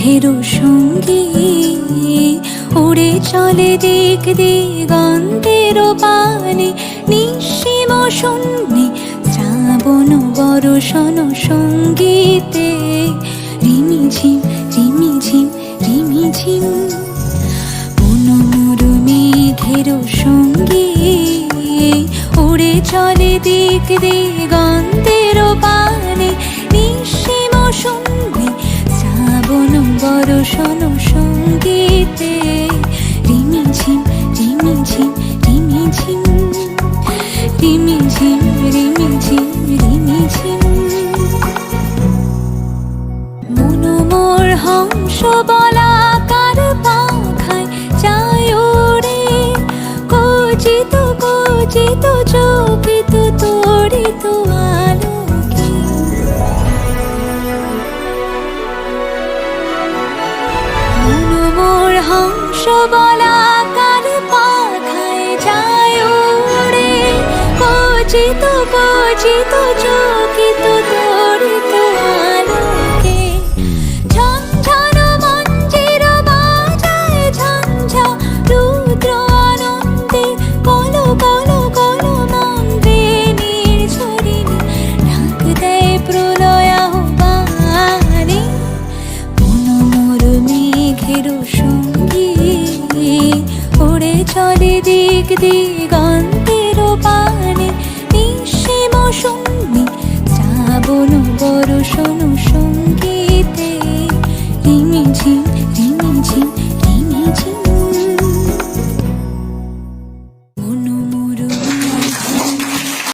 মেঘেরও সঙ্গী উড়ে চলে দিক দিগন্তের পানে, নিঃসীম শূন্যে শ্রাবণ বর্ষণ সঙ্গীতে। রিমিঝিম রিমিঝিম রিমিঝিম মনোমর মেঘেরও সঙ্গী উড়ে চলে দিক দিগন্তের পানে, নিঃসীম শূন্যে শ্রাবণ বর্ষণ সঙ্গীতে। রিমিঝিম রিমিঝিম রিমিঝিম রিমিঝিম রিমিঝিম রিমিঝিম। মনোমর হংস বলাকার পাখায় যায় ওরে, কচিত কচিত চকিত তড়িত আলোকে। মনোমর হংস বলাকার পাখায় যায় ওরে, কচিত কচিত চকিত তড়িত আলোকে। ঝনঝন মঞ্জির বাজায় ঝঞ্ঝা রুদ্র আনন্দে, কল কল কল মন্ত্রে নির্ঝরিণী ঢাক দেয় প্রলয় আহ্বানে। মনোমর মেঘেরও সঙ্গী উড়ে চলে দিক দিক